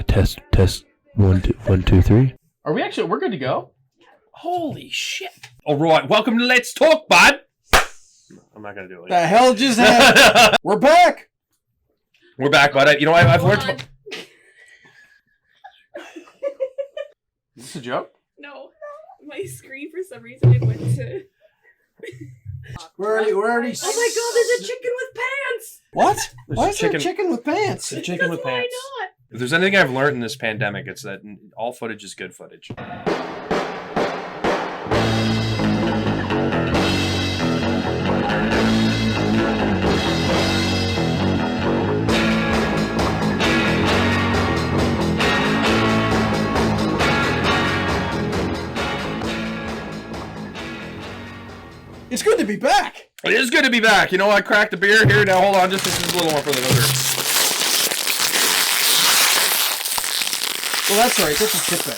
Test. 1, 2, 3. Are we actually? We're good to go. Holy shit! All right, welcome to Let's Talk, bud. I'm not gonna do it. Like the hell just happened? We're back. We're back, bud. I've learned. Is this a joke? No, my screen for some reason it went to. We're already. Oh my god! There's a chicken with pants. What? There's Why a is there a chicken- chicken with pants? A chicken with pants. Why not? If there's anything I've learned in this pandemic, it's that all footage is good footage. It's good to be back. It is good to be back. You know, I cracked the beer here. Now, hold on. This is a little one for the liver. Well, that's right. That's a tip bag.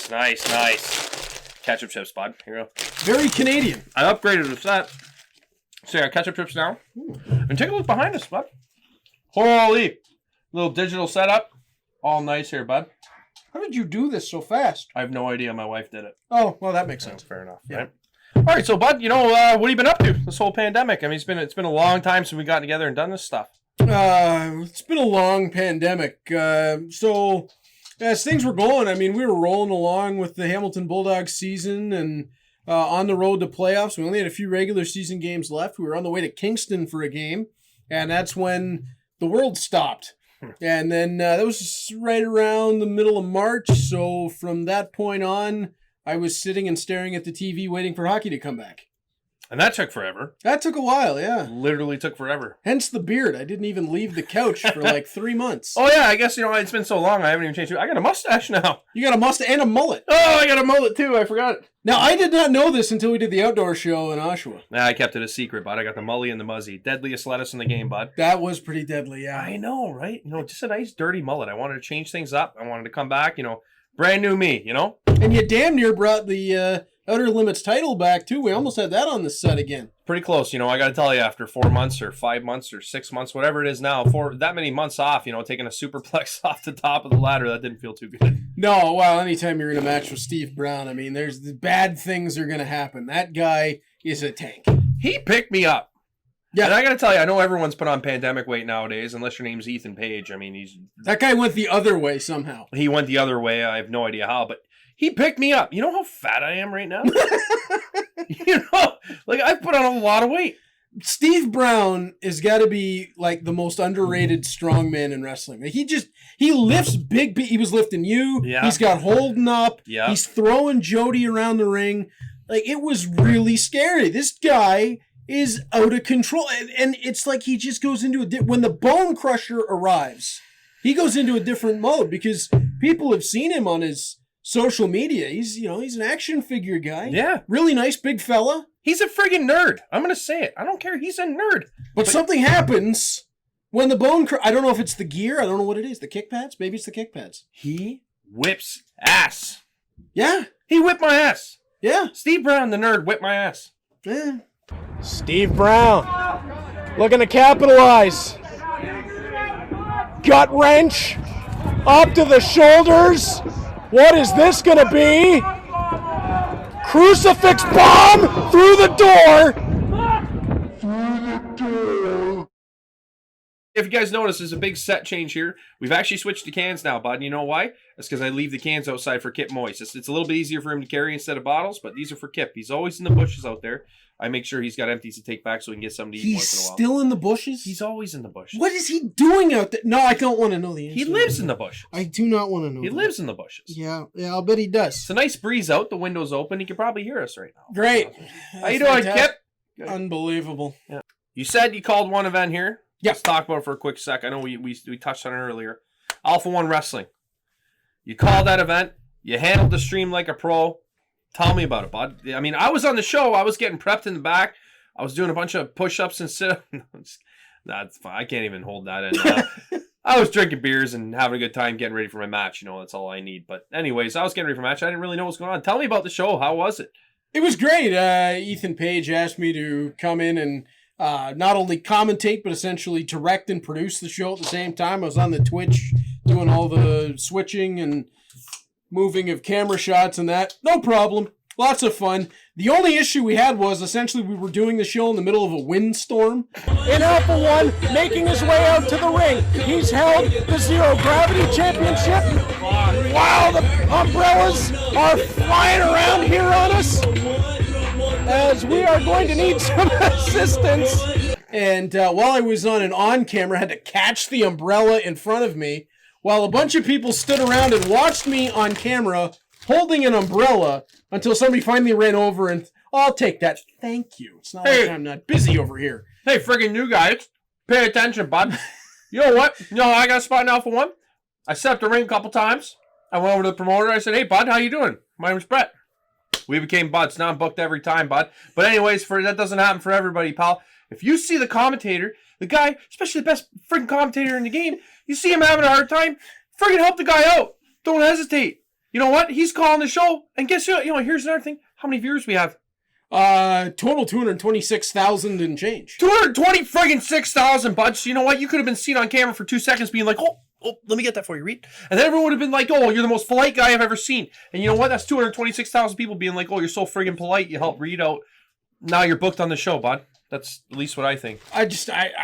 Nice. Ketchup chips, bud. Here you go. Very Canadian. I upgraded the set. So yeah, ketchup chips now. And take a look behind us, bud. Holy. Little digital setup. All nice here, bud. How did you do this so fast? I have no idea. My wife did it. Oh, well, that makes sense. Fair enough. Yeah. Right? All right, so bud, what have you been up to this whole pandemic? I mean, it's been a long time since we got together and done this stuff. It's been a long pandemic. So as things were going, I mean, we were rolling along with the Hamilton Bulldogs season and on the road to playoffs. We only had a few regular season games left. We were on the way to Kingston for a game, and that's when the world stopped. And then that was right around the middle of March. So from that point on, I was sitting and staring at the TV waiting for hockey to come back. And that took forever. That took a while, yeah. Literally took forever. Hence the beard. I didn't even leave the couch for like 3 months. Oh, yeah, I guess, it's been so long, I haven't even changed it. I got a mustache now. You got a mustache and a mullet. Oh, I got a mullet, too. I forgot it. Now, I did not know this until we did the outdoor show in Oshawa. Nah, I kept it a secret, bud. I got the mully and the muzzy. Deadliest lettuce in the game, bud. That was pretty deadly, yeah. I know, right? Just a nice dirty mullet. I wanted to change things up. I wanted to come back, brand new me, And you damn near brought the Outer Limits title back, too. We almost had that on the set again. Pretty close, I got to tell you, after 4 months or 5 months or 6 months, whatever it is now, for that many months off, taking a superplex off the top of the ladder, that didn't feel too good. No, well, anytime you're in a match with Steve Brown, I mean, there's the bad things are going to happen. That guy is a tank. He picked me up. Yeah. And I got to tell you, I know everyone's put on pandemic weight nowadays, unless your name's Ethan Page. I mean, that guy went the other way somehow. He went the other way. I have no idea how, but he picked me up. You know how fat I am right now? I've put on a lot of weight. Steve Brown has got to be like the most underrated strongman in wrestling. Like, he lifts big. He was lifting you. Yeah. He's got Holden up. Yeah. He's throwing Jody around the ring. Like, it was really scary. This guy is out of control, and it's like he just goes into when the Bone Crusher arrives, he goes into a different mode because people have seen him on his social media. He's an action figure guy. Yeah. Really nice big fella. He's a friggin' nerd. I'm going to say it. I don't care. He's a nerd. But something happens when the I don't know if it's the gear. I don't know what it is. The kick pads? Maybe it's the kick pads. He whips ass. Yeah. He whipped my ass. Yeah. Steve Brown, the nerd, whipped my ass. Yeah. Steve Brown looking to capitalize. Gut wrench up to the shoulders. What is this going to be? Crucifix bomb through the door. If you guys notice, there's a big set change here. We've actually switched to cans now, bud. You know why? That's because I leave the cans outside for Kip moist. It's a little bit easier for him to carry instead of bottles, but these are for Kip. He's always in the bushes out there. I make sure he's got empties to take back so he can get something to eat once in a while. He's still in the bushes? He's always in the bushes. What is he doing out there? No, I don't want to know the answer. He lives in the bushes. I do not want to know. He lives in the bushes. Yeah, I'll bet he does. It's a nice breeze out. The window's open. He can probably hear us right now. Great. How you doing, Kip? Good. Unbelievable. Yeah. You said you called one event here. Yeah. Let's talk about it for a quick sec. I know we touched on it earlier. Alpha One Wrestling. You called that event. You handled the stream like a pro. Tell me about it, bud. I mean, I was on the show. I was getting prepped in the back. I was doing a bunch of push-ups and sit-ups. That's fine. I can't even hold that in. I was drinking beers and having a good time getting ready for my match. That's all I need. But anyways, I was getting ready for my match. I didn't really know what was going on. Tell me about the show. How was it? It was great. Ethan Page asked me to come in and not only commentate, but essentially direct and produce the show at the same time. I was on the Twitch doing all the switching and moving of camera shots and that. No problem. Lots of fun. The only issue we had was essentially we were doing the show in the middle of a windstorm. In Alpha 1, making his way out to the ring. He's held the Zero Gravity Championship. Wow, the umbrellas are flying around here on us, as we are going to need some assistance. And while I was on an on-camera, I had to catch the umbrella in front of me, while a bunch of people stood around and watched me on camera holding an umbrella until somebody finally ran over and, I'll take that. Thank you. It's not like I'm not busy over here. Hey, friggin' new guys, pay attention, bud. You know what? You know how I got a spot in Alpha 1? I set up the ring a couple times. I went over to the promoter. I said, hey, bud, how you doing? My name's Brett. We became buds. Now I'm booked every time, bud. But anyways, that doesn't happen for everybody, pal. If you see the commentator, the guy, especially the best friggin' commentator in the game, you see him having a hard time, friggin' help the guy out. Don't hesitate. You know what? He's calling the show. And guess what? You know, here's another thing. How many viewers we have? Total 226,000 and change. 220 friggin' 6,000, buds. You know what? You could have been seen on camera for 2 seconds being like, oh, let me get that for you, Reed. And then everyone would have been like, oh, you're the most polite guy I've ever seen. And you know what? That's 226,000 people being like, oh, you're so friggin' polite. You helped Reed out. Now you're booked on the show, bud. That's at least what I think. I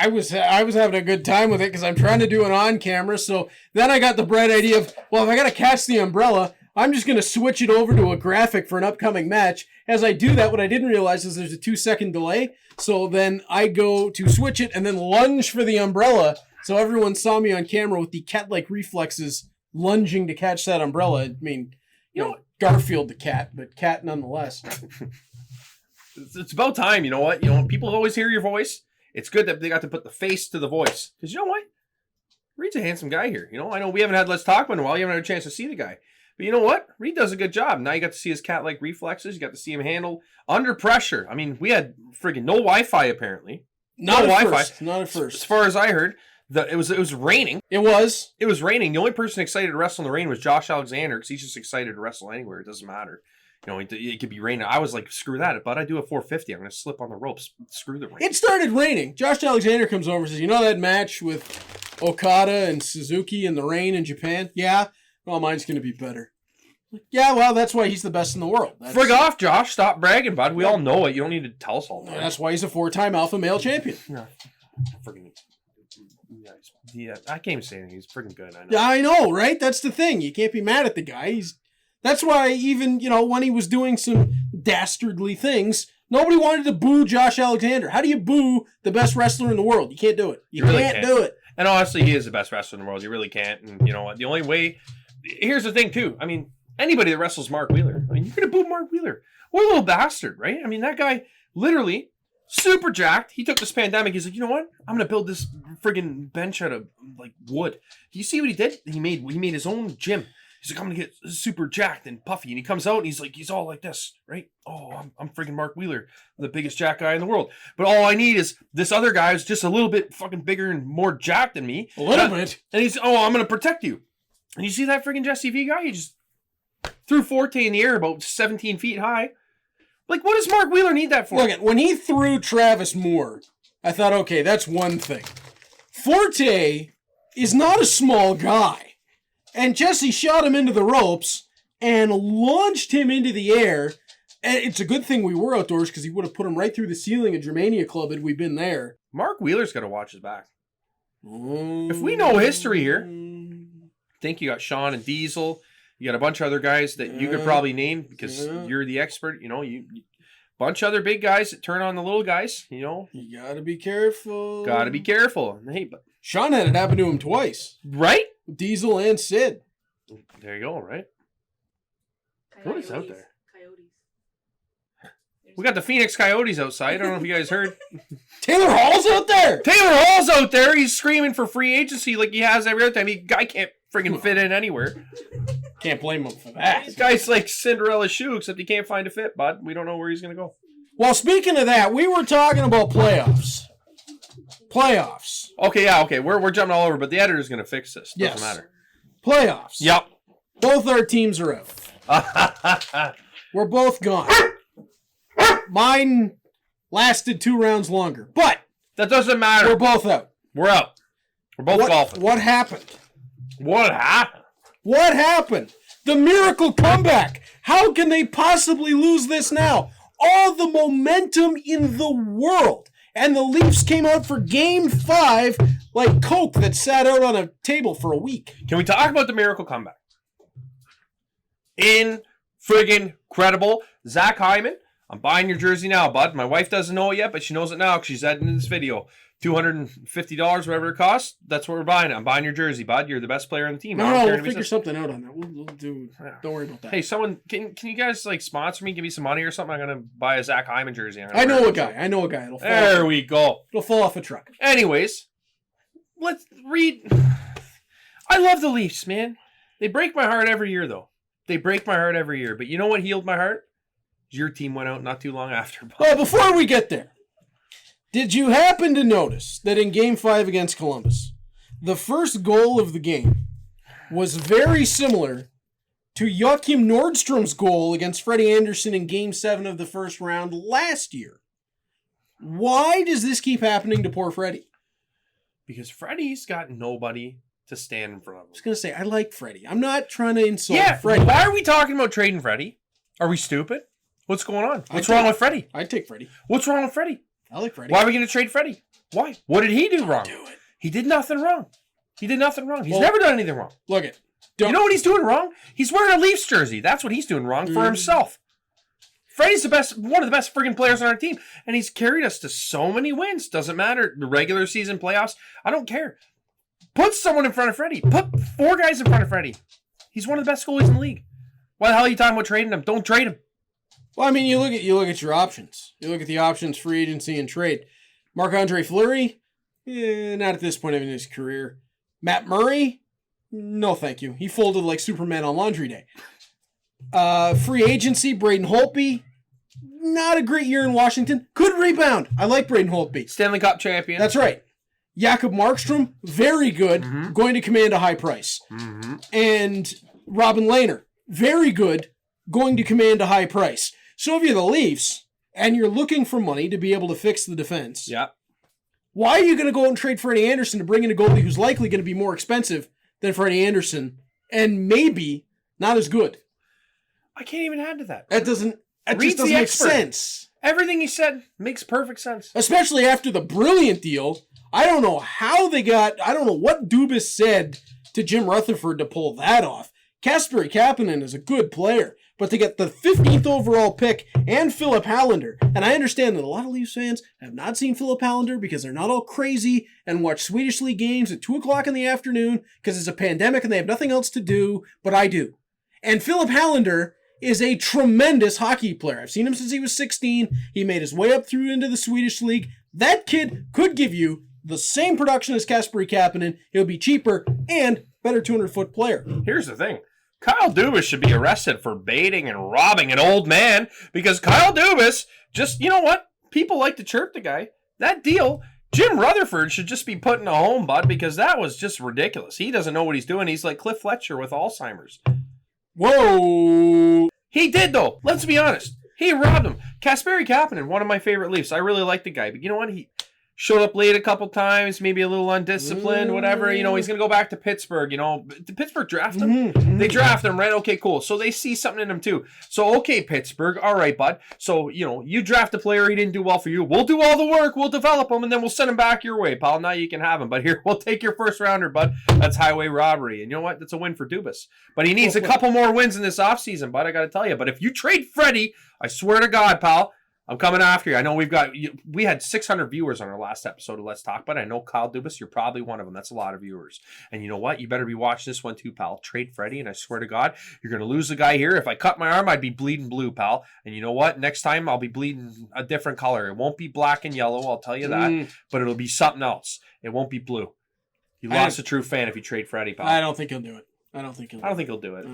was having a good time with it because I'm trying to do it on camera. So then I got the bright idea of, well, if I got to catch the umbrella, I'm just going to switch it over to a graphic for an upcoming match. As I do that, what I didn't realize is there's a 2-second delay. So then I go to switch it and then lunge for the umbrella. So everyone saw me on camera with the cat-like reflexes lunging to catch that umbrella. I mean, you know, Garfield the cat, but cat nonetheless. It's about time, you know what? You know, people always hear your voice. It's good that they got to put the face to the voice. Because you know what? Reed's a handsome guy here. You know, I know we haven't had Let's Talk in a while. You haven't had a chance to see the guy. But you know what? Reed does a good job. Now you got to see his cat-like reflexes. You got to see him handle under pressure. I mean, we had friggin' no Wi-Fi apparently. Not no at Wi-Fi. first. Not at first. As far as I heard, it was raining. It was. It was raining. The only person excited to wrestle in the rain was Josh Alexander because he's just excited to wrestle anywhere. It doesn't matter. You know, it could be raining. I was like, screw that. But I do a 450. I'm going to slip on the ropes. Screw the rain. It started raining. Josh Alexander comes over and says, you know that match with Okada and Suzuki in the rain in Japan? Yeah. Well, mine's going to be better. Yeah, well, that's why he's the best in the world. Frig off, Josh. Stop bragging, bud. We all know it. You don't need to tell us all that. That's why he's a 4-time alpha male champion. Yeah. Friggin'. Yeah, I can't even say anything. He's friggin' good. I know. Yeah, I know, right? That's the thing. You can't be mad at the guy. That's why even, you know, when he was doing some dastardly things, nobody wanted to boo Josh Alexander. How do you boo the best wrestler in the world? You can't do it. You really can't do it. And honestly, he is the best wrestler in the world. You really can't. And you know what? The only way... Here's the thing, too. I mean, anybody that wrestles Mark Wheeler, I mean, you're going to boo Mark Wheeler. What a little bastard, right? I mean, that guy literally... super jacked. He took this pandemic. He's like, you know what? I'm gonna build this friggin' bench out of like wood. Do you see what he did? He made his own gym. He's like, I'm gonna get super jacked and puffy. And he comes out and he's all like this, right? Oh, I'm friggin' Mark Wheeler, the biggest jack guy in the world. But all I need is this other guy who's just a little bit fucking bigger and more jacked than me. A little bit. And he's, I'm gonna protect you. And you see that friggin' Jesse V guy? He just threw Forte in the air about 17 feet high. Like, what does Mark Wheeler need that for? Look, when he threw Travis Moore, I thought, okay, that's one thing. Forte is not a small guy. And Jesse shot him into the ropes and launched him into the air. And it's a good thing we were outdoors because he would have put him right through the ceiling at Germania Club had we been there. Mark Wheeler's got to watch his back. If we know history here, I think you got Sean and Diesel. You got a bunch of other guys that you could probably name because you're the expert. You know, you bunch of other big guys that turn on the little guys. You know, you gotta be careful. Gotta be careful. Hey, but Sean had it happen to him twice, right? Diesel and Sid. There you go. Right. Coyotes. What is out there? Coyotes. We got the Phoenix Coyotes outside. I don't know if you guys heard. Taylor Hall's out there. Taylor Hall's out there. He's screaming for free agency like he has every other time. Guy can't friggin' fit in anywhere. Can't blame him for that. This guy's like Cinderella's shoe, except he can't find a fit, bud. We don't know where he's going to go. Well, speaking of that, we were talking about playoffs. Playoffs. Okay, yeah, okay. We're jumping all over, but the editor's going to fix this. Doesn't matter. Playoffs. Yep. Both our teams are out. We're both gone. Mine lasted 2 rounds longer. But That doesn't matter. we're both out. We're out. We're both golfing. What happened? What happened? What happened? The miracle comeback. How can they possibly lose this now? All the momentum in the world. And the Leafs came out for Game 5 like Coke that sat out on a table for a week. Can we talk about the miracle comeback? Friggin' credible. Zach Hyman, I'm buying your jersey now, bud. My wife doesn't know it yet, but she knows it now because she's editing this video. $250, whatever it costs, that's what we're buying. I'm buying your jersey, bud. You're the best player on the team. We'll figure something out on that. We'll do. Don't worry about that. Hey, someone, can you guys like sponsor me? Give me some money or something. I'm gonna buy a Zach Hyman jersey. I know a guy. There we go. It'll fall off a truck. Anyways, let's read. I love the Leafs, man. They break my heart every year, though. They break my heart every year. But you know what healed my heart? Your team went out not too long after. Well, before we get there, did you happen to notice that in Game 5 against Columbus, the first goal of the game was very similar to Joachim Nordstrom's goal against Freddie Anderson in Game 7 of the first round last year? Why does this keep happening to poor Freddie? Because Freddie's got nobody to stand in front of him. I was going to say, I like Freddie. I'm not trying to insult Freddie. Freddie. Why are we talking about trading Freddie? Are we stupid? What's going on? What's wrong with Freddie? I'd take Freddie. What's wrong with Freddie? I like Freddie. Why are we going to trade Freddie? Why? What did he do wrong? Do it. He did nothing wrong. He's never done anything wrong. Look it. You know what he's doing wrong? He's wearing a Leafs jersey. That's what he's doing wrong for himself. Freddie's one of the best friggin' players on our team, and he's carried us to so many wins. Doesn't matter. The regular season, playoffs, I don't care. Put someone in front of Freddie. Put 4 guys in front of Freddie. He's one of the best goalies in the league. Why the hell are you talking about trading him? Don't trade him. Well, I mean, you look at your options. You look at the options, free agency and trade. Marc-Andre Fleury, not at this point in his career. Matt Murray, no thank you. He folded like Superman on laundry day. Free agency, Braden Holtby, not a great year in Washington. Could rebound. I like Braden Holtby. Stanley Cup champion. That's right. Jakob Markstrom, very good, going to command a high price. And Robin Lehner, very good, going to command a high price. So if you're the Leafs, and you're looking for money to be able to fix the defense, why are you going to go out and trade Freddie Anderson to bring in a goalie who's likely going to be more expensive than Freddie Anderson, and maybe not as good? I can't even add to that. That just doesn't make sense. Everything he said makes perfect sense. Especially after the brilliant deal. I don't know what Dubas said to Jim Rutherford to pull that off. Kasperi Kapanen is a good player, but to get the 15th overall pick and Philip Hallander, and I understand that a lot of Leafs fans have not seen Philip Hallander because they're not all crazy and watch Swedish League games at 2 o'clock in the afternoon because it's a pandemic and they have nothing else to do, but I do. And Philip Hallander is a tremendous hockey player. I've seen him since he was 16. He made his way up through into the Swedish League. That kid could give you the same production as Kasperi Kapanen. He'll be cheaper and better 200-foot player. Here's the thing. Kyle Dubas should be arrested for baiting and robbing an old man because Kyle Dubas just, you know what? People like to chirp the guy. That deal, Jim Rutherford should just be put in a home, bud, because that was just ridiculous. He doesn't know what he's doing. He's like Cliff Fletcher with Alzheimer's. Whoa! He did, though. Let's be honest. He robbed him. Kasperi Kapanen, one of my favorite Leafs. I really like the guy. But you know what? He showed up late a couple times, maybe a little undisciplined, whatever. You know, he's going to go back to Pittsburgh. You know, did Pittsburgh draft him? They draft him, right? Okay, cool. So they see something in him, too. So, okay, Pittsburgh. All right, bud. So, you know, you draft a player. He didn't do well for you. We'll do all the work. We'll develop him, and then we'll send him back your way, pal. Now you can have him. But here, we'll take your first rounder, bud. That's highway robbery. And you know what? That's a win for Dubas. But he needs a couple more wins in this offseason, bud. I got to tell you. But if you trade Freddie, I swear to God, pal, I'm coming after you. I know we had 600 viewers on our last episode of Let's Talk, but I know Kyle Dubas, you're probably one of them. That's a lot of viewers. And you know what? You better be watching this one too, pal. Trade Freddie, and I swear to God, you're going to lose the guy here. If I cut my arm, I'd be bleeding blue, pal. And you know what? Next time, I'll be bleeding a different color. It won't be black and yellow, I'll tell you that, but it'll be something else. It won't be blue. You lost a true fan if you trade Freddie, pal. I don't think he'll do it. I don't think he'll do it.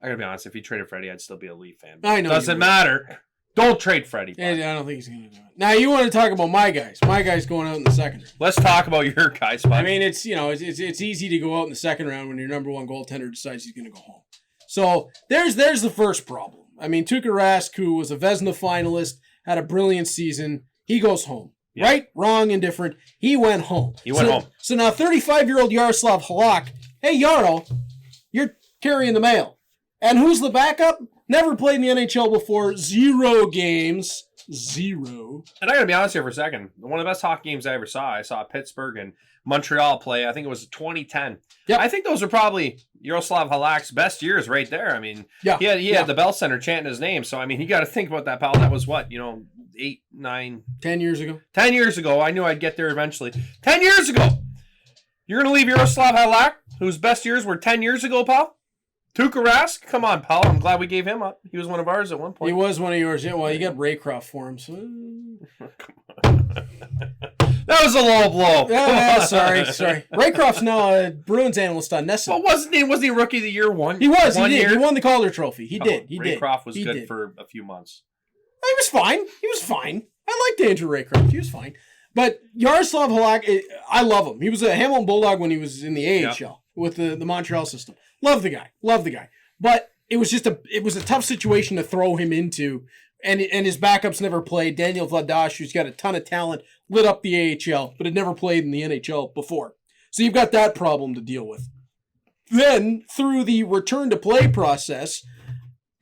I gotta be honest. If he traded Freddie, I'd still be a Leaf fan. I know. Doesn't matter. Don't trade Freddie. I don't think he's going to do it. Now, you want to talk about my guys. My guys going out in the second round. Let's talk about your guys, bud. I mean, it's easy to go out in the second round when your number one goaltender decides he's going to go home. So there's the first problem. I mean, Tuukka Rask, who was a Vezina finalist, had a brilliant season. he goes home. Yeah. Right, wrong, indifferent. He went home. He went home. So now 35-year-old Yaroslav Halak, hey, Yarl, you're carrying the mail. And who's the backup? Never played in the NHL before. 0 games. 0. And I got to be honest here for a second. One of the best hockey games I ever saw, I saw Pittsburgh and Montreal play. I think it was 2010. Yep. I think those are probably Yaroslav Halak's best years right there. I mean, he had the Bell Center chanting his name. So, I mean, you got to think about that, pal. That was what, 8, 9... 10 years ago. 10 years ago. I knew I'd get there eventually. 10 years ago. You're going to leave Yaroslav Halak, whose best years were 10 years ago, pal? Tuukka Rask? Come on, pal. I'm glad we gave him up. He was one of ours at one point. He was one of yours. Yeah, well, you got Raycroft for him. So. That was a low blow. Sorry. Raycroft's now a Bruins analyst on Nesson. Well, wasn't he rookie of the year one? He was. One He did. year? He won the Calder Trophy. He did. Raycroft was He good did. for a few months. He was fine. I liked Andrew Raycroft. He was fine. But Yaroslav Halak, I love him. He was a Hamilton Bulldog when he was in the AHL with the Montreal system. Love the guy. But it was a tough situation to throw him into, and his backups never played. Daniel Vladash, who's got a ton of talent, lit up the AHL, but had never played in the NHL before. So you've got that problem to deal with. Then, through the return to play process,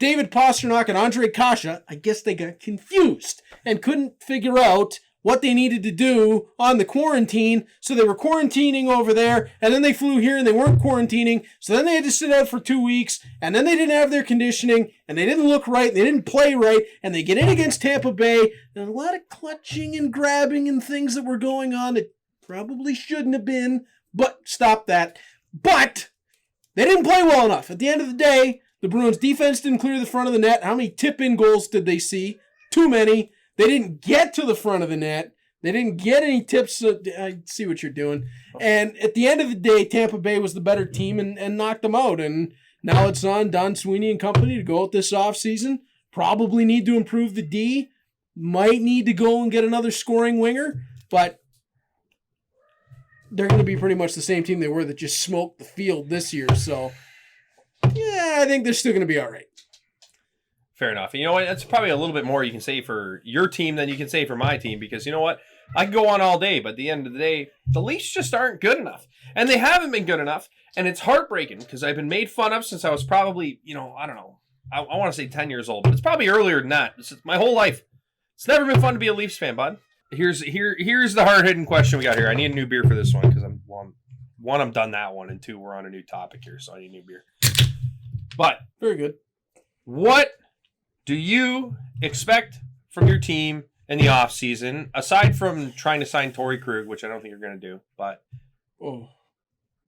David Pastrnak and Andre Kasha, I guess they got confused and couldn't figure out what they needed to do on the quarantine. So they were quarantining over there, and then they flew here and they weren't quarantining. So then they had to sit out for 2 weeks, and then they didn't have their conditioning, and they didn't look right, and they didn't play right, and they get in against Tampa Bay, and a lot of clutching and grabbing and things that were going on that probably shouldn't have been, but stop that. But they didn't play well enough. At the end of the day, the Bruins defense didn't clear the front of the net. How many tip-in goals did they see? Too many. They didn't get to the front of the net. They didn't get any tips. I see what you're doing. And at the end of the day, Tampa Bay was the better team and knocked them out. And now it's on Don Sweeney and company to go out this offseason. Probably need to improve the D. Might need to go and get another scoring winger. But they're going to be pretty much the same team they were that just smoked the field this year. So, yeah, I think they're still going to be all right. Fair enough. You know what? That's probably a little bit more you can say for your team than you can say for my team, because you know what? I can go on all day, but at the end of the day, the Leafs just aren't good enough. And they haven't been good enough. And it's heartbreaking because I've been made fun of since I was probably, I don't know. I want to say 10 years old, but it's probably earlier than that. It's my whole life. It's never been fun to be a Leafs fan, bud. Here's the hard-hitting question we got here. I need a new beer for this one because I'm done that one, and 2, we're on a new topic here, so I need a new beer. But Very good. what do you expect from your team in the offseason, aside from trying to sign Torrey Krug, which I don't think you're going to do, but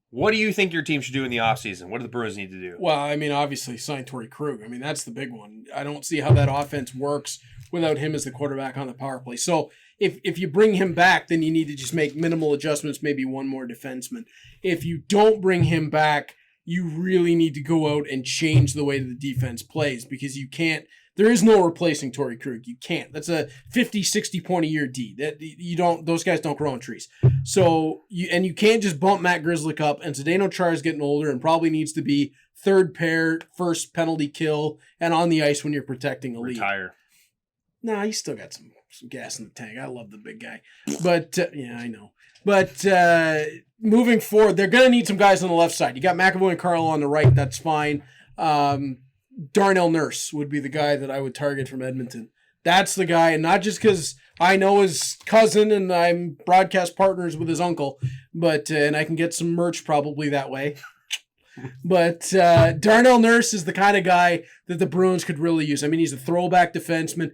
what do you think your team should do in the offseason? What do the Bruins need to do? Well, I mean, obviously sign Torrey Krug. I mean, that's the big one. I don't see how that offense works without him as the quarterback on the power play. So if you bring him back, then you need to just make minimal adjustments, maybe one more defenseman. If you don't bring him back, you really need to go out and change the way that the defense plays, because you can't. There is no replacing Torrey Krug. You can't. That's a 50, 60 point a year D. Those guys don't grow on trees. So you can't just bump Matt Grzelcyk up, and Zdeno Chara is getting older and probably needs to be third pair, first penalty kill, and on the ice when you're protecting a lead. Retire. Nah, he's still got some gas in the tank. I love the big guy. But, yeah, I know. But moving forward, they're going to need some guys on the left side. You got McAvoy and Carlo on the right. That's fine. Darnell Nurse would be the guy that I would target from Edmonton. That's the guy, and not just because I know his cousin and I'm broadcast partners with his uncle, but and I can get some merch probably that way. But Darnell Nurse is the kind of guy that the Bruins could really use. I mean, he's a throwback defenseman.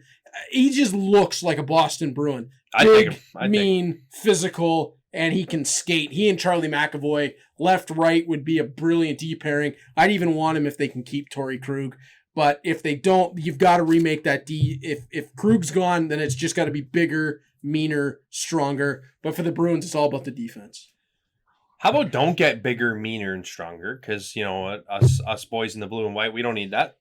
He just looks like a Boston Bruin. Big, mean, physical, and he can skate. He and Charlie McAvoy, left-right, would be a brilliant D pairing. I'd even want him if they can keep Torrey Krug. But if they don't, you've got to remake that D. If Krug's gone, then it's just got to be bigger, meaner, stronger. But for the Bruins, it's all about the defense. How about don't get bigger, meaner, and stronger? Because, us boys in the blue and white, we don't need that.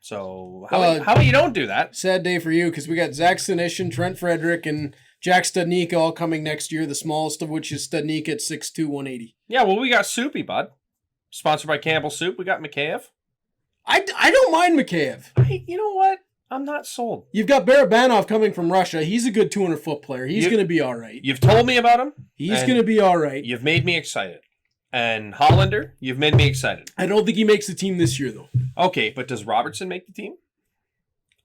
So how about you don't do that? Sad day for you, because we got Zach Senyshyn, Trent Frederick, and Jack Studnicka all coming next year, the smallest of which is Studnicka at 6'2", 180. Yeah, well, we got Soupy, bud. Sponsored by Campbell Soup. We got Mikheyev. I don't mind Mikheyev. You know what? I'm not sold. You've got Barabanov coming from Russia. He's a good 200-foot player. He's going to be all right. You've told me about him. He's going to be all right. You've made me excited. And Hollander, you've made me excited. I don't think he makes the team this year, though. Okay, but does Robertson make the team?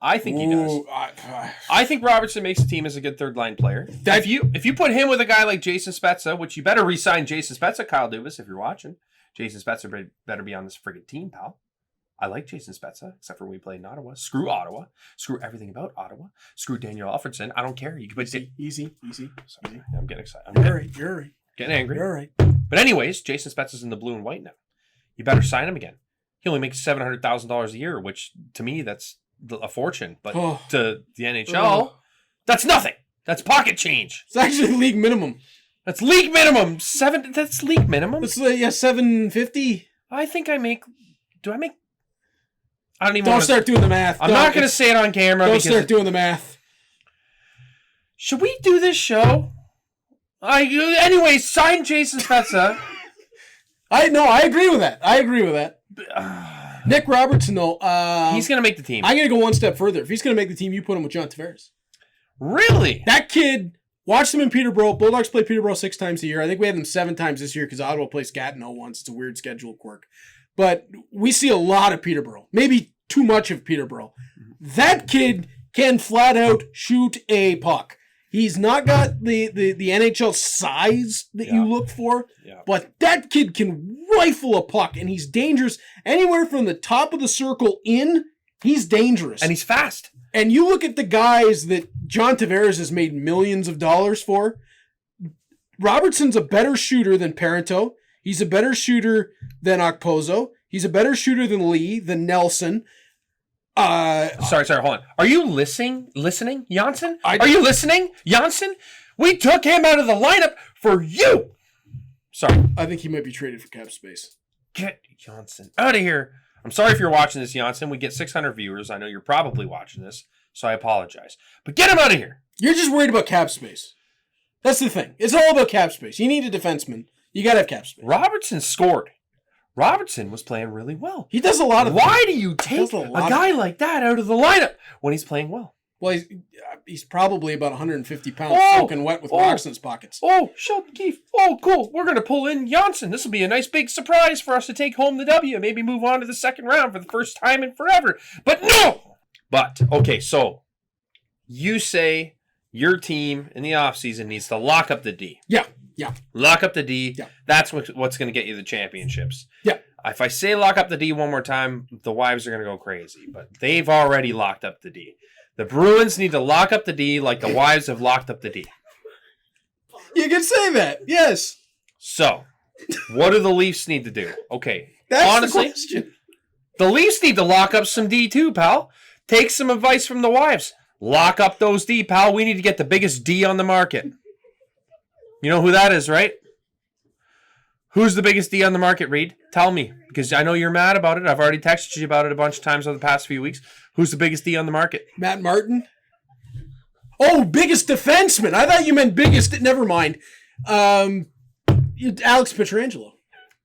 I think he does. I think Robertson makes the team as a good third-line player. If you put him with a guy like Jason Spezza, which you better re-sign Jason Spezza, Kyle Dubas, if you're watching. Jason Spezza better be on this friggin' team, pal. I like Jason Spezza, except for when we played in Ottawa. Screw Ottawa. Screw everything about Ottawa. Screw Daniel Alfredson. I don't care. You can put easy. Sorry, I'm getting excited. You're all right. Getting angry. You're all right. But anyways, Jason Spezza's in the blue and white now. You better sign him again. He only makes $700,000 a year, which to me that's a fortune. But to the NHL, that's nothing. That's pocket change. It's actually league minimum. That's league minimum. That's league minimum. It's $750. I think I make. Do I make? I don't even. Don't start doing the math. I'm not going to say it on camera. Don't start doing the math. Should we do this show? Anyway, sign Jason Spezza. I agree with that. Nick Robertson, though. He's going to make the team. I'm going to go one step further. If he's going to make the team, you put him with John Tavares. Really? That kid, watch them in Peterborough. Bulldogs play Peterborough 6 times a year. I think we have them 7 times this year because Ottawa plays Gatineau once. It's a weird schedule quirk. But we see a lot of Peterborough. Maybe too much of Peterborough. That kid can flat out shoot a puck. He's not got the NHL size that you look for, but that kid can rifle a puck, and he's dangerous. Anywhere from the top of the circle in, he's dangerous. And he's fast. And you look at the guys that John Tavares has made millions of dollars for. Robertson's a better shooter than Parenteau. He's a better shooter than Okposo. He's a better shooter than Lee, than Nelson. Sorry, hold on. Are you listening, Janssen? Are you listening, Janssen? We took him out of the lineup for you. Sorry. I think he might be traded for cap space. Get Janssen out of here. I'm sorry if you're watching this, Janssen. We get 600 viewers. I know you're probably watching this, so I apologize. But get him out of here. You're just worried about cap space. That's the thing. It's all about cap space. You need a defenseman. You got to have cap space. Robertson scored. Robertson was playing really well. He does a lot of. Why do you take a guy like that out of the lineup when he's playing well? Well, he's probably about 150 pounds soaking wet with rocks in his pockets. Oh, Sheldon Keefe. Oh, cool. We're going to pull in Janssen. This will be a nice big surprise for us to take home the W. Maybe move on to the second round for the first time in forever. But no! But, okay, so you say your team in the offseason needs to lock up the D. Yeah. Lock up the D. Yeah. That's what's going to get you the championships. Yeah. If I say lock up the D one more time, the wives are going to go crazy. But they've already locked up the D. The Bruins need to lock up the D like the wives have locked up the D. You can say that. Yes. So, what do the Leafs need to do? Okay. That's honestly, the question. The Leafs need to lock up some D too, pal. Take some advice from the wives. Lock up those D, pal. We need to get the biggest D on the market. You know who that is, right? Who's the biggest D on the market, Reed? Tell me, because I know you're mad about it. I've already texted you about it a bunch of times over the past few weeks. Who's the biggest D on the market? Matt Martin? Oh, biggest defenseman. I thought you meant biggest. Never mind. Alex Pietrangelo.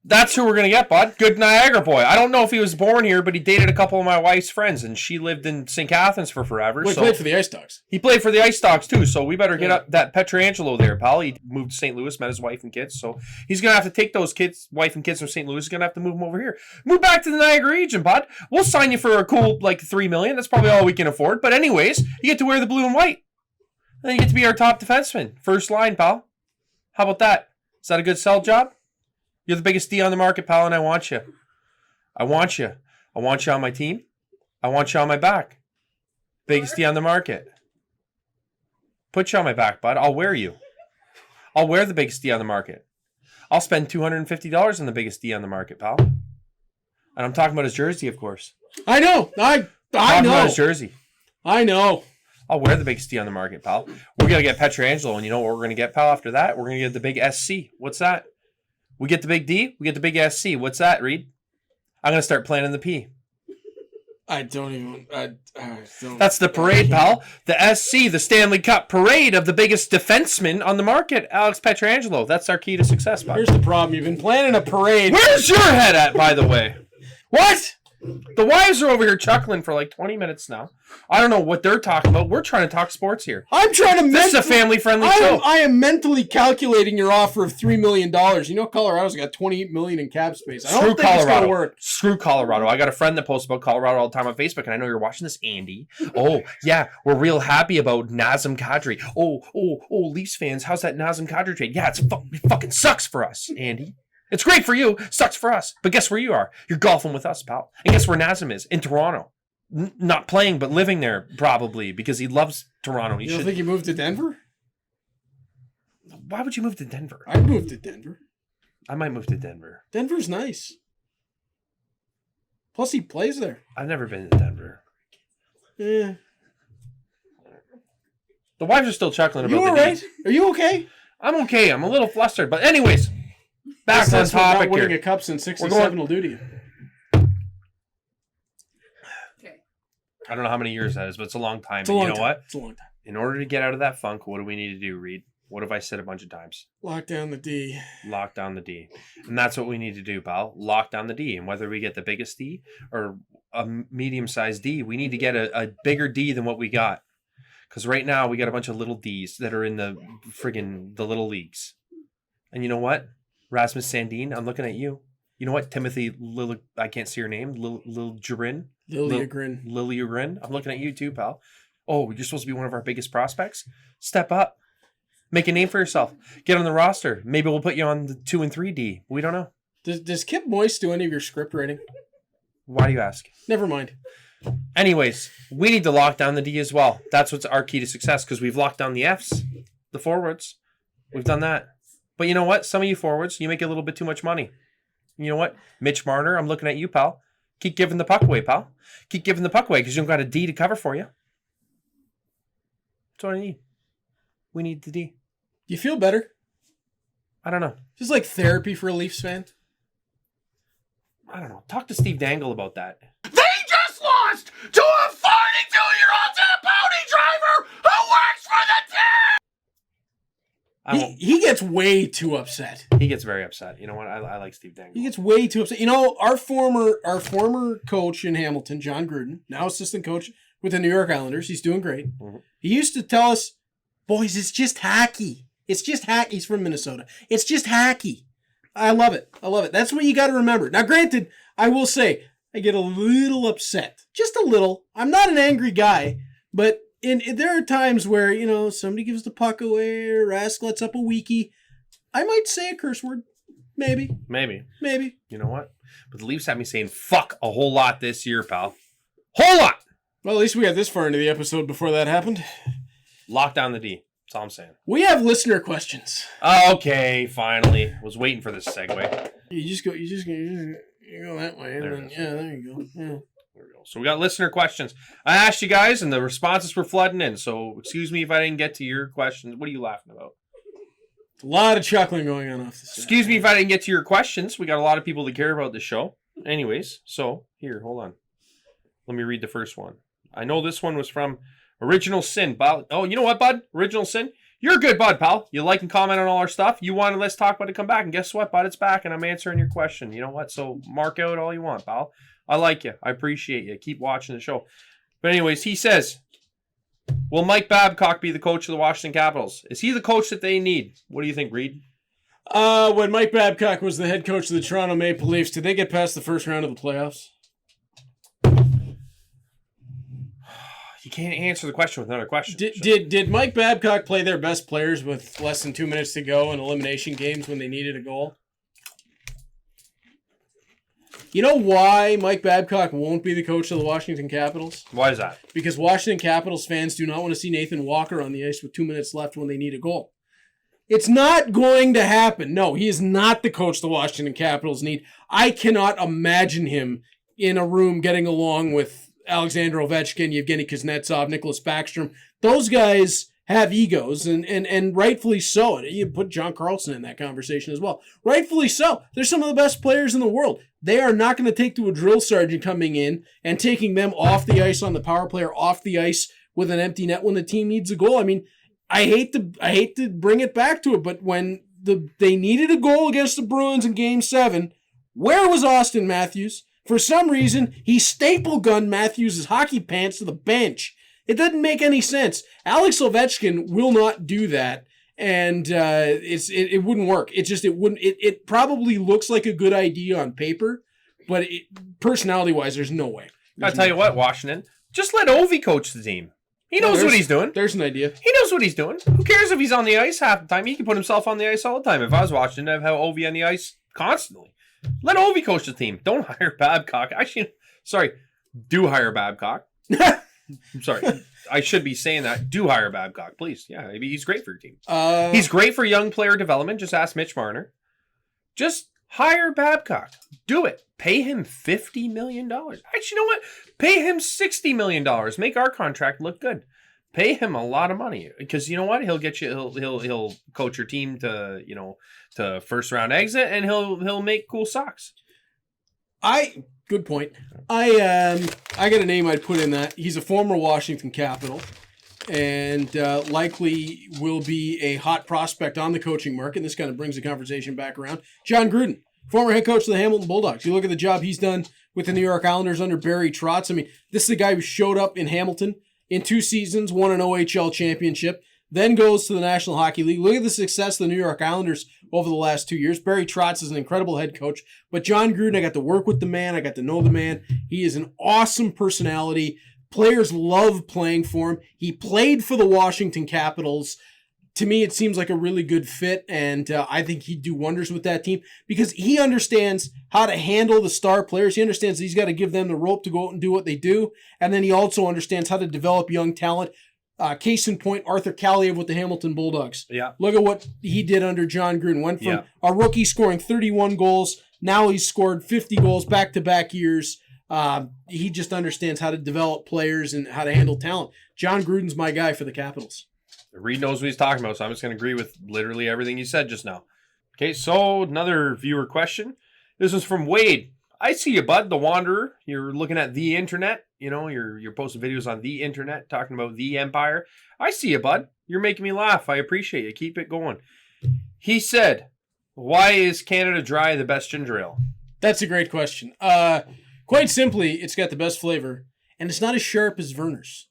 That's who we're going to get, bud. Good Niagara boy. I don't know if he was born here, but he dated a couple of my wife's friends, and she lived in St. Catharines for forever. He played for the Ice Dogs. He played for the Ice Dogs, too, so we better get up that Pietrangelo there, pal. He moved to St. Louis, met his wife and kids, so he's going to have to take those wife and kids from St. Louis. He's going to have to move them over here. Move back to the Niagara region, bud. We'll sign you for a cool, $3 million. That's probably all we can afford. But anyways, you get to wear the blue and white. Then you get to be our top defenseman. First line, pal. How about that? Is that a good sell job? You're the biggest D on the market, pal, and I want you. I want you. I want you on my team. I want you on my back. Biggest D on the market. Put you on my back, bud. I'll wear you. I'll wear the biggest D on the market. I'll spend $250 on the biggest D on the market, pal. And I'm talking about his jersey, of course. I know. I talking know. about his jersey. I know. I'll wear the biggest D on the market, pal. We're going to get Pietrangelo, and you know what we're going to get, pal, after that? We're going to get the big SC. What's that? We get the big D, we get the big SC. What's that, Reed? I'm going to start planning the P. I don't. That's the parade, pal. The SC, the Stanley Cup parade of the biggest defenseman on the market, Alex Pietrangelo. That's our key to success, pal. Here's the problem. You've been planning a parade. Where's your head at, by the way? What? The wives are over here chuckling for like 20 minutes now. I don't know what they're talking about. We're trying to talk sports here. I'm trying to. This is a family-friendly show. I am mentally calculating your offer of $3 million. You know, Colorado's got $28 million in cap space. I don't think it's gonna work. Screw Colorado. I got a friend that posts about Colorado all the time on Facebook, and I know you're watching this, Andy. Oh, yeah, we're real happy about Nazem Kadri. Oh, Leafs fans, how's that Nazem Kadri trade? Yeah, it fucking sucks for us, Andy. It's great for you, sucks for us. But guess where you are? You're golfing with us, pal. And guess where Nazem is? In Toronto. Not playing, but living there, probably, because he loves Toronto. You don't think he moved to Denver? Why would you move to Denver? I'd move to Denver. I might move to Denver. Denver's nice. Plus, he plays there. I've never been to Denver. Yeah. The wives are still chuckling about You all right? Are you okay? I'm okay. I'm a little flustered. But anyways, back on topic here. Winning a cup since 67 will do to you. Okay. I don't know how many years that is, but it's a long time. It's a long you know time. what? It's a long time. In order to get out of that funk, what do we need to do, Reed? What have I said a bunch of times? Lock down the D. Lock down the D. And that's what we need to do, pal. Lock down the D. And whether we get the biggest D or a medium-sized D, we need to get a bigger D than what we got. Because right now, we got a bunch of little Ds that are in the little leagues. And you know what? Rasmus Sandin, I'm looking at you. You know what? Timothy I can't see your name. Liljegren. Liljegren. I'm looking at you too, pal. Oh, you're supposed to be one of our biggest prospects? Step up. Make a name for yourself. Get on the roster. Maybe we'll put you on the 2 and 3D. We don't know. Does Kip Moist do any of your script writing? Why do you ask? Never mind. Anyways, we need to lock down the D as well. That's what's our key to success because we've locked down the Fs, the forwards. We've done that. But you know what? Some of you forwards, you make a little bit too much money. You know what? Mitch Marner, I'm looking at you, pal. Keep giving the puck away, pal. Keep giving the puck away because you don't got a D to cover for you. That's what I need. We need the D. Do you feel better? I don't know. This is like therapy for a Leafs fan. I don't know. Talk to Steve Dangle about that. They just lost to a 42-year-old pony driver who works for the team! He gets way too upset. He gets very upset. You know what? I like Steve Dangle. He gets way too upset. You know, our former coach in Hamilton, John Gruden, now assistant coach with the New York Islanders, he's doing great. Mm-hmm. He used to tell us, boys, it's just hacky. It's just hacky. He's from Minnesota. It's just hacky. I love it. That's what you got to remember. Now, granted, I will say, I get a little upset. Just a little. I'm not an angry guy, but there are times where, you know, somebody gives the puck away or Rask lets up a weakie. I might say a curse word. Maybe. You know what? But the Leafs had me saying fuck a whole lot this year, pal. Whole lot! Well, at least we got this far into the episode before that happened. Lock down the D. That's all I'm saying. We have listener questions. Okay, finally. Was waiting for this segue. You go that way. And then, there you go. Yeah. There we go. So we got listener questions. I asked you guys, and the responses were flooding in. So excuse me if I didn't get to your questions. What are you laughing about? A lot of chuckling going on off the side. Excuse me if I didn't get to your questions. We got a lot of people that care about the show. Anyways, so here, hold on. Let me read the first one. I know this one was from Original Sin. Oh, you know what, bud? Original Sin? You're a good bud, pal. You like and comment on all our stuff. You want to let's talk about it, come back. And guess what, bud? It's back, and I'm answering your question. You know what? So mark out all you want, pal. I like you. I appreciate you. Keep watching the show. But anyways, he says, will Mike Babcock be the coach of the Washington Capitals? Is he the coach that they need? What do you think, Reed? When Mike Babcock was the head coach of the Toronto Maple Leafs, did they get past the first round of the playoffs? You can't answer the question with another question. Did Mike Babcock play their best players with less than 2 minutes to go in elimination games when they needed a goal? You know why Mike Babcock won't be the coach of the Washington Capitals? Why is that? Because Washington Capitals fans do not want to see Nathan Walker on the ice with 2 minutes left when they need a goal. It's not going to happen. No, he is not the coach the Washington Capitals need. I cannot imagine him in a room getting along with Alexander Ovechkin, Yevgeny Kuznetsov, Nicholas Backstrom. Those guys have egos, and rightfully so. You put John Carlson in that conversation as well. Rightfully so. They're some of the best players in the world. They are not going to take to a drill sergeant coming in and taking them off the ice on the power play or off the ice with an empty net when the team needs a goal. I mean, I hate to bring it back to it, but when they needed a goal against the Bruins in Game 7, where was Austin Matthews? For some reason, he staple gunned Matthews' hockey pants to the bench. It doesn't make any sense. Alex Ovechkin will not do that, and it wouldn't work. It probably looks like a good idea on paper, but personality-wise, there's no way. I'll tell you what, Washington, just let Ovi coach the team. He knows what he's doing. There's an idea. He knows what he's doing. Who cares if he's on the ice half the time? He can put himself on the ice all the time. If I was Washington, I'd have Ovi on the ice constantly. Let Ovi coach the team. Don't hire Babcock. Actually, sorry, do hire Babcock. I'm sorry. I should be saying that. Do hire Babcock, please. Yeah, he's great for your team. He's great for young player development. Just ask Mitch Marner. Just hire Babcock. Do it. Pay him $50 million. Actually, you know what? Pay him $60 million. Make our contract look good. Pay him a lot of money because you know what? He'll get you. He'll coach your team to to first round exit, and he'll make cool socks. Good point. I got a name I'd put in that. He's a former Washington Capital, and likely will be a hot prospect on the coaching market. And this kind of brings the conversation back around. John Gruden, former head coach of the Hamilton Bulldogs. You look at the job he's done with the New York Islanders under Barry Trotz. I mean, this is the guy who showed up in Hamilton in 2 seasons, won an OHL championship, then goes to the National Hockey League. Look at the success of the New York Islanders over the last 2 years. Barry Trotz is an incredible head coach, but John Gruden, I got to work with the man. I got to know the man. He is an awesome personality. Players love playing for him. He played for the Washington Capitals. To me, it seems like a really good fit, and I think he'd do wonders with that team because he understands how to handle the star players. He understands that he's got to give them the rope to go out and do what they do, and then he also understands how to develop young talent. Case in point, Arthur Kaliyev with the Hamilton Bulldogs. Yeah. Look at what he did under John Gruden. Went from a rookie scoring 31 goals. Now he's scored 50 goals back-to-back years. He just understands how to develop players and how to handle talent. John Gruden's my guy for the Capitals. Reed knows what he's talking about, so I'm just going to agree with literally everything you said just now. Okay, so another viewer question. This is from Wade. I see you, bud, the Wanderer. You're looking at the internet. You know, you're posting videos on the internet talking about the Empire. I see you, bud. You're making me laugh. I appreciate you. Keep it going. He said, why is Canada Dry the best ginger ale? That's a great question. Quite simply, it's got the best flavor, and it's not as sharp as Verner's.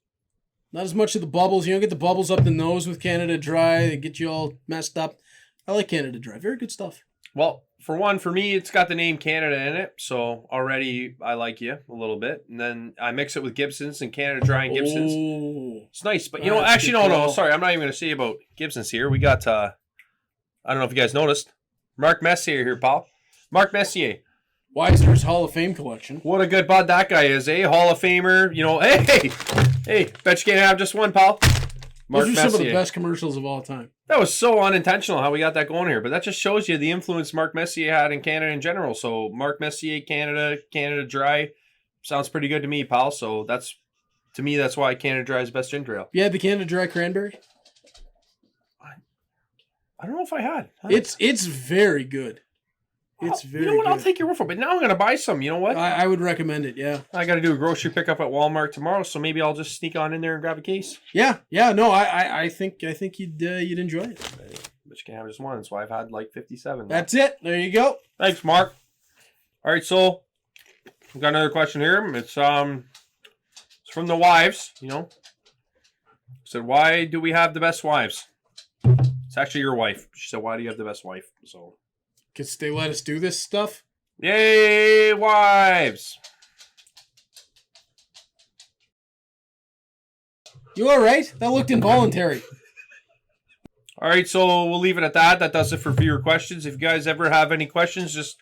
Not as much of the bubbles. You don't get the bubbles up the nose with Canada Dry. They get you all messed up. I like Canada Dry. Very good stuff. Well, for me, it's got the name Canada in it. So already I like you a little bit. And then I mix it with Gibson's and Canada Dry and Gibson's. Oh, it's nice. But, no. Sorry, I'm not even going to say about Gibson's here. We got, I don't know if you guys noticed, Mark Messier here, pal. Mark Messier. Weiser's Hall of Fame collection. What a good bud that guy is, eh? Hall of Famer. You know, hey, bet you can't have just one, pal. Mark Those are Messier. some of the best commercials of all time. That was so unintentional how we got that going here, but that just shows you the influence Mark Messier had in Canada in general. So Mark Messier, Canada Dry, sounds pretty good to me, pal. So that's why Canada Dry is the best ginger ale. Yeah, the Canada Dry cranberry. I don't know if I had. It's very good. It's very good. You know what? I'll take your word for it. But now I'm going to buy some. You know what? I would recommend it, yeah. I got to do a grocery pickup at Walmart tomorrow, so maybe I'll just sneak on in there and grab a case. Yeah. No, I think you'd enjoy it. But you can't have just one, so I've had like 57. That's it. There you go. Thanks, Mark. All right, so we've got another question here. It's from the wives, you know. Said, why do we have the best wives? It's actually your wife. She said, why do you have the best wife? So, because they let us do this stuff. Yay, wives! You all right? That looked involuntary. All right, so we'll leave it at that. That does it for viewer questions. If you guys ever have any questions, just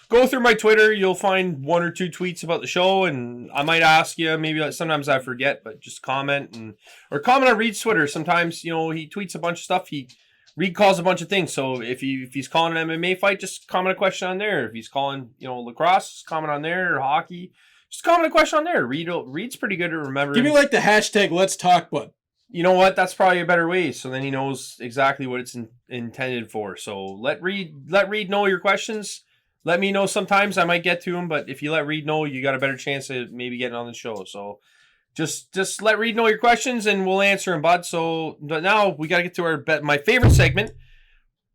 go through my Twitter. You'll find 1 or 2 tweets about the show, and I might ask you. Maybe sometimes I forget, but just comment or comment on Reed's Twitter. Sometimes, you know, he tweets a bunch of stuff. Reed calls a bunch of things. So if he's calling an MMA fight, just comment a question on there. If he's calling, you know, lacrosse, just comment on there, or hockey, just comment a question on there. Reed's pretty good at remembering. Give me like the hashtag Let's Talk Bud. You know what? That's probably a better way. So then he knows exactly what it's intended for. So let Reed know your questions. Let me know. Sometimes I might get to him, but if you let Reed know, you got a better chance of maybe getting on the show. So just let Reed know your questions, and we'll answer them, bud. So but now we got to get to my favorite segment.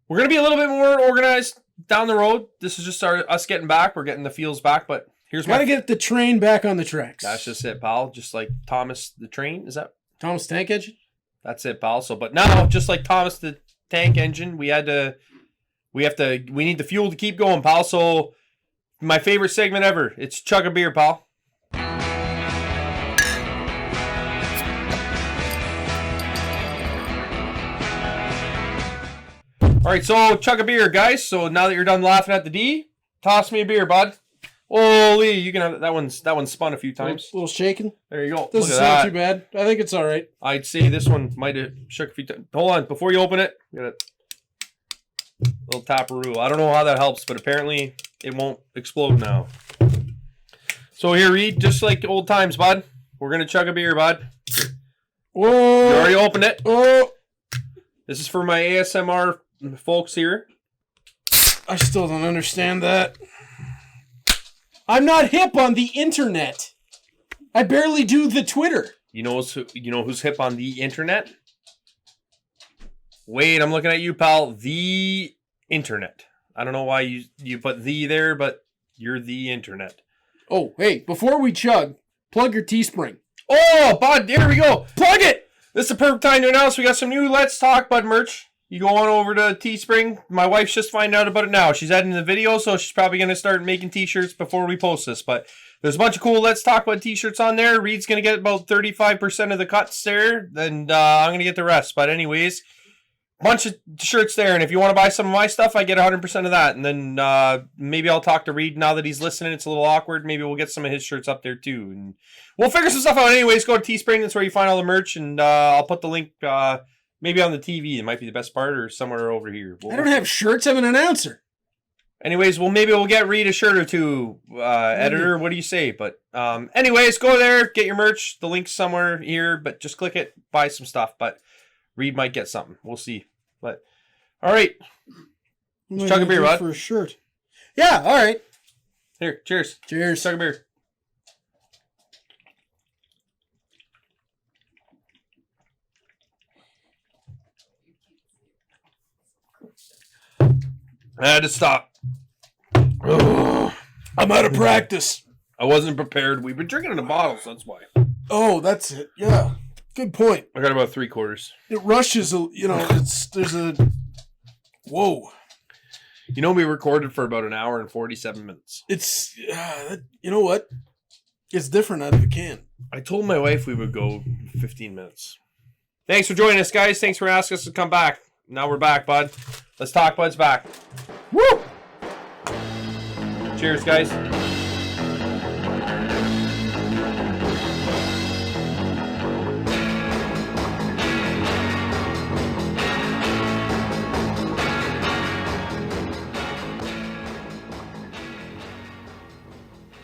We're going to be a little bit more organized down the road. This is just us getting back. We're getting the feels back. But Here's Gotta my. get the train back on the tracks. That's just it, pal. Just like Thomas the Train. Is that? Thomas Tank Engine? That's it, pal. So, but now, just like Thomas the Tank Engine, we need the fuel to keep going, pal. So, my favorite segment ever. It's Chug a Beer, pal. All right, so chug a beer, guys. So now that you're done laughing at the D, toss me a beer, bud. Holy, you can have that one's spun a few times. A little shaking. There you go. Doesn't Look at sound that. too bad. I think it's all right. I'd say this one might have shook a few times. Hold on, before you open it, get a little taparoo. I don't know how that helps, but apparently it won't explode now. So here, Reed, just like old times, bud. We're gonna chug a beer, bud. Whoa! You already opened it. Oh! This is for my ASMR folks here. I still don't understand that. I'm not hip on the internet. I barely do the Twitter. You know who's hip on the internet? Wait, I'm looking at you, pal. The internet. I don't know why you put the there, but you're the internet. Oh, hey, before we chug, plug your Teespring. Oh, bud, here we go. Plug it! This is the perfect time to announce we got some new Let's Talk Bud merch. You go on over to Teespring. My wife's just finding out about it now. She's adding the video, so she's probably going to start making t-shirts before we post this. But there's a bunch of cool Let's Talk Bud t-shirts on there. Reed's going to get about 35% of the cuts there, and I'm going to get the rest. But anyways, bunch of shirts there. And if you want to buy some of my stuff, I get 100% of that. And then maybe I'll talk to Reed now that he's listening. It's a little awkward. Maybe we'll get some of his shirts up there too. And we'll figure some stuff out. Anyways, go to Teespring. That's where you find all the merch. And I'll put the link... maybe on the TV, it might be the best part, or somewhere over here. I don't have shirts. I'm an announcer. Anyways, maybe we'll get Reed a shirt or two, editor. What do you say? But anyways, go there, get your merch. The link's somewhere here, but just click it, buy some stuff. But Reed might get something. We'll see. But all right, let's chug a beer, bud. For a shirt. Yeah. All right. Here, cheers. Cheers. Chug a beer. I had to stop. Oh, I'm out of practice. I wasn't prepared. We've been drinking in a bottle, so that's why. Oh, that's it. Yeah. Good point. I got about 3/4. It rushes, there's a... Whoa. You know, we recorded for about an hour and 47 minutes. It's, you know what? It's different out of a can. I told my wife we would go 15 minutes. Thanks for joining us, guys. Thanks for asking us to come back. Now we're back, bud. Let's talk, Bud's back. Woo! Cheers, guys.